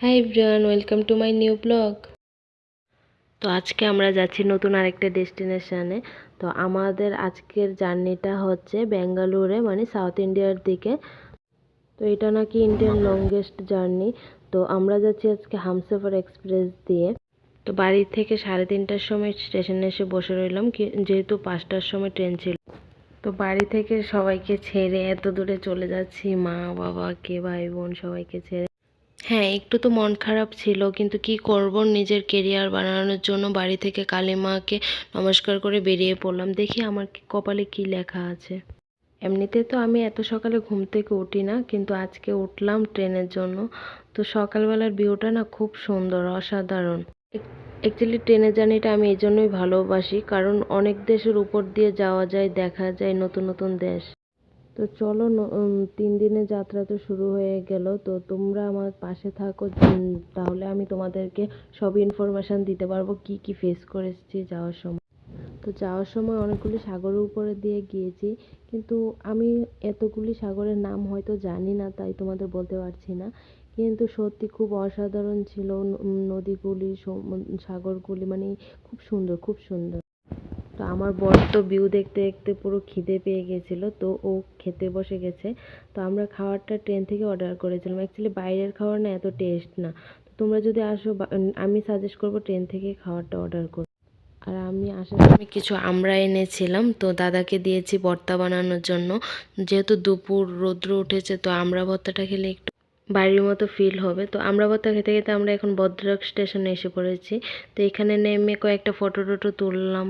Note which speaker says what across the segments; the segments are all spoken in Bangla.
Speaker 1: Hi everyone, welcome to my new blog. তো আজকে আমরা যাচ্ছি নতুন আরেকটা ডেস্টিনেশনে। তো আমাদের আজকের জার্নিটা হচ্ছে বেঙ্গালুরে, মানে সাউথ ইন্ডিয়ার দিকে। তো এটা নাকি ইন্ডিয়ান লংগেস্ট জার্নি। তো আমরা যাচ্ছি আজকে হামসফর এক্সপ্রেস দিয়ে। তো বাড়ি থেকে 3:30টার সময় স্টেশনে এসে বসে রইলাম, যেহেতু 5টার সময় ট্রেন ছিল। তো বাড়ি থেকে সবাইকে ছেড়ে এত দূরে চলে যাচ্ছি, মা বাবা কে ভাই বোন সবাইকে ছেড়ে। হ্যাঁ, একটু তো মন খারাপ ছিল, কিন্তু কি করব, নিজের কেরিয়ার বানানোর জন্য বাড়ি থেকে কালী মাকে নমস্কার করে বেরিয়ে পড়লাম। দেখি আমার কপালে কি লেখা আছে। এমনিতে তো আমি এত সকালে ঘুম থেকে উঠি না, কিন্তু আজকে উঠলাম ট্রেনের জন্য। তো সকালবেলার ভিউটা না খুব সুন্দর, অসাধারণ। অ্যাকচুয়ালি ট্রেনের জার্নিটা আমি এই জন্যই ভালোবাসি, কারণ অনেক দেশের উপর দিয়ে যাওয়া যায়, দেখা যায় নতুন নতুন দেশ। তো চলো 3 দিনের যাত্রা তো শুরু হয়ে গেল। তো তোমরা আমার পাশে থাকো, তাহলে আমি তোমাদেরকে সব ইনফরমেশান দিতে পারবো কি কি ফেস করেছি যাওয়ার সময়। তো যাওয়ার সময় অনেকগুলি সাগরের উপরে দিয়ে গিয়েছি, কিন্তু আমি এতগুলি সাগরের নাম হয়তো জানি না, তাই তোমাদের বলতে পারছি না। কিন্তু সত্যি খুব অসাধারণ ছিল নদীগুলি, সাগরগুলি, মানে খুব সুন্দর, খুব সুন্দর। তো আমার বর তো ভিউ দেখতে দেখতে পুরো খিদে পেয়ে গেছিলো, তো ও খেতে বসে গেছে। তো আমরা খাবারটা ট্রেন থেকে অর্ডার করেছিলাম। অ্যাকচুয়ালি বাইরের খাবার না এত টেস্ট না। তো তোমরা যদি আসো, আমি সাজেস্ট করবো ট্রেন থেকে খাবারটা অর্ডার করো। আর আমি আসার সময় কিছু আমরা এনেছিলাম, তো দাদাকে দিয়েছি ভর্তা বানানোর জন্য। যেহেতু দুপুর রৌদ্র উঠেছে, তো আমরা ভর্তাটা খেলে একটু বাড়ির মতো ফিল হবে। তো আমরা ভর্তা খেতে খেতে আমরা এখন ভদ্রক স্টেশনে এসে পড়েছি। তো এখানে নেমে কয়েকটা ফটো টটো তুললাম।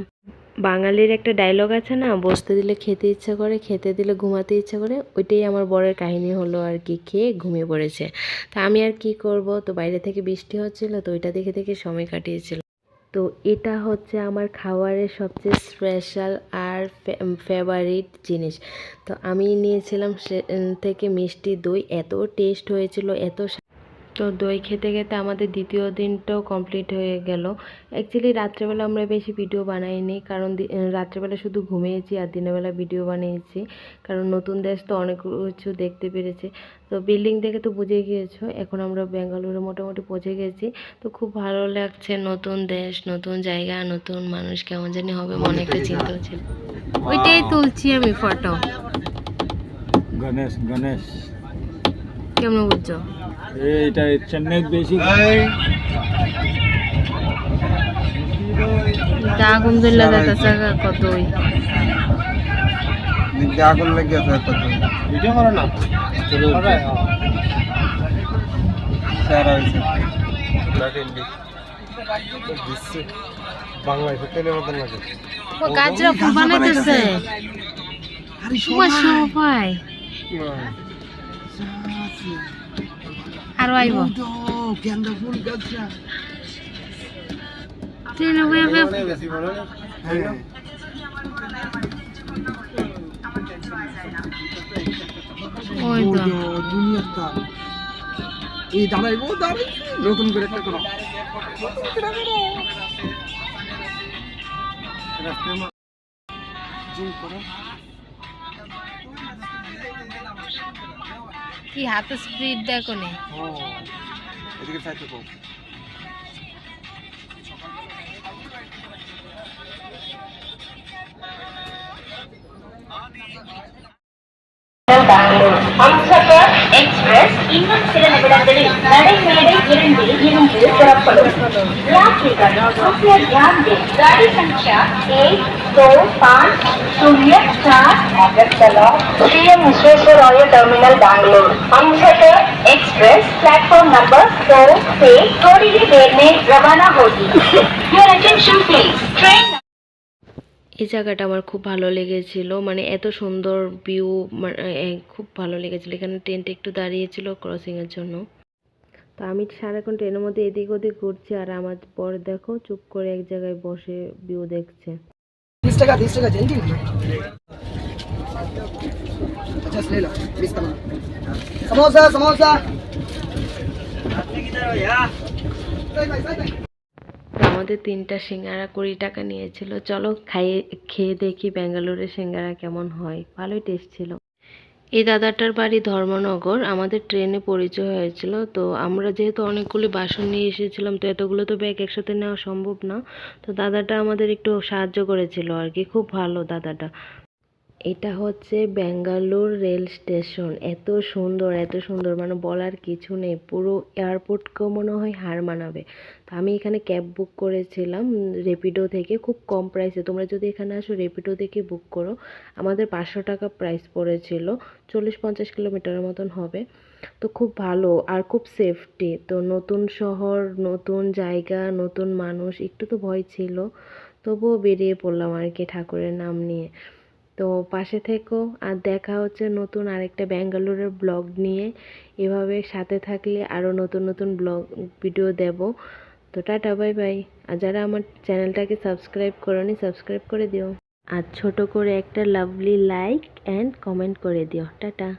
Speaker 1: বাঙালির একটা ডায়লগ আছে না, বসতে দিলে খেতে ইচ্ছা করে, খেতে দিলে ঘুমাতে ইচ্ছা করে, ওইটাই আমার বরের কাহিনী হলো আর কি, খেয়ে ঘুমিয়ে পড়েছে। তা আমি আর কি করব, তো বাইরে থেকে বৃষ্টি হচ্ছিল, তো ওইটা দেখে দেখে সময় কাটিয়েছিল। তো এটা হচ্ছে আমার খাবারের সবচেয়ে স্পেশাল আর ফেভারিট জিনিস। তো আমি নিয়েছিলাম থেকে মিষ্টি দই, এত টেস্ট হয়েছিল, এত। তো দই খেতে খেতে আমাদের দ্বিতীয় দিনটাও কমপ্লিট হয়ে গেল। অ্যাকচুয়ালি রাত্রেবেলা আমরা বেশি ভিডিও বানাইনি, কারণ রাত্রেবেলা শুধু ঘুমিয়েছি আর দিনের বেলা ভিডিও বানিয়েছি, কারণ নতুন দেশ তো অনেক কিছু দেখতে পেরেছি। তো বিল্ডিং দেখে তো বুঝে গিয়েছো, এখন আমরা বেঙ্গালুরু মোটামুটি পৌঁছে গেছি। তো খুব ভালো লাগছে, নতুন দেশ, নতুন জায়গা, নতুন মানুষ, কেমন জানি হবে মনে একটা চিন্তা ছিল। ওইটাই তুলছি আমি ফটো।
Speaker 2: গণেশ গণেশ
Speaker 1: কেমন বুঝছো?
Speaker 2: এটা চেন্নাই বেশি
Speaker 1: আগুন জ্বলা যাইতেছে কতই।
Speaker 2: আগুন লেগে আছে কত ভিডিও করো না স্যার আছে বাংলায় তেলের মতো লাগে।
Speaker 1: ও গাজরা ফুল বানাইতেছে। আরে সবাই আর আইবো গেন্দা ফুল গাজরা ট্রেনে বয়ে ওই তো দুনিয়ার তার এই দাঁড়াইবো নতুন করে একটা করো কি হাতে স্পিড দেখো নে।
Speaker 2: এদিকে সাইডে কো
Speaker 3: பெங்களூர் ஹம்சஃபர் எக்ஸ்பிரஸ் இன்னும் சில நிமிடங்களில் நடைமேடை 2 புறப்படும்। यात्रीगण कृपया ध्यान दें, गाड़ी संख्या 12504 Agartala CM Visvesvaraya terminal Bengaluru Humsafar express platform number 4 से थोड़ी ही देर में रवाना होगी। Your attention please, train.
Speaker 1: এই জায়গাটা আমার খুব ভালো লেগেছিল, মানে এত সুন্দর ভিউ, খুব ভালো লেগেছিল। এখানে ট্রেনটা একটু দাঁড়িয়েছিল ক্রসিংয়ের জন্য। তো আমি সারাক্ষণ ট্রেনের মধ্যে এদিক ওদিক ঘুরছি, আর আমার পর দেখো চুপ করে এক জায়গায় বসে ভিউ দেখছে।
Speaker 4: 20 টাকা জলদি अच्छा ले लो 20 का समोसा समोसा
Speaker 1: আমাদের 3টা সিঙ্গারা 20 টাকা নিয়েছিল। চলো খেয়ে দেখি বেঙ্গালুরের সিঙ্গারা কেমন হয়। ভালোই টেস্ট ছিল। এই দাদাটার বাড়ি ধর্মনগর। আমাদের ট্রেনে পরিচয় হয়েছিল। তো আমরা যেহেতু অনেকগুলি বাসন নিয়ে এসেছিলাম, তো এতগুলো তো ব্যাগ একসাথে নেওয়া সম্ভব না। তো দাদাটা আমাদের একটু সাহায্য করেছিল আর কি, খুব ভালো দাদাটা। এটা হচ্ছে ব্যাঙ্গালোর রেল স্টেশন। এত সুন্দর মানে বলার কিছু নেই। পুরো এয়ারপোর্টকেও মনে হয় হার মানাবে। তো আমি এখানে ক্যাব বুক করেছিলাম রেপিডো থেকে, খুব কম প্রাইসে। তোমরা যদি এখানে আসো রেপিডো থেকে বুক করো। আমাদের 500 টাকা প্রাইস পড়েছিল, 40-50 কিলোমিটারের মতন হবে। তো খুব ভালো আর খুব সেফটি। তো নতুন শহর, নতুন জায়গা, নতুন মানুষ, একটু তো ভয় ছিল, তবুও বেরিয়ে পড়লাম আর কি ঠাকুরের নাম নিয়ে। তো পাশে থেকো, আর দেখা হচ্ছে নতুন আরেকটা ব্যাঙ্গালোরের ব্লগ নিয়ে। এভাবে সাথে থাকলে আরও নতুন নতুন ব্লগ ভিডিও দেব। তো টাটা, বাই বাই। আর যারা আমার চ্যানেলটাকে সাবস্ক্রাইব করোনি, সাবস্ক্রাইব করে দিও। আর ছোট করে একটা লাভলি লাইক অ্যান্ড কমেন্ট করে দিও। টাটা।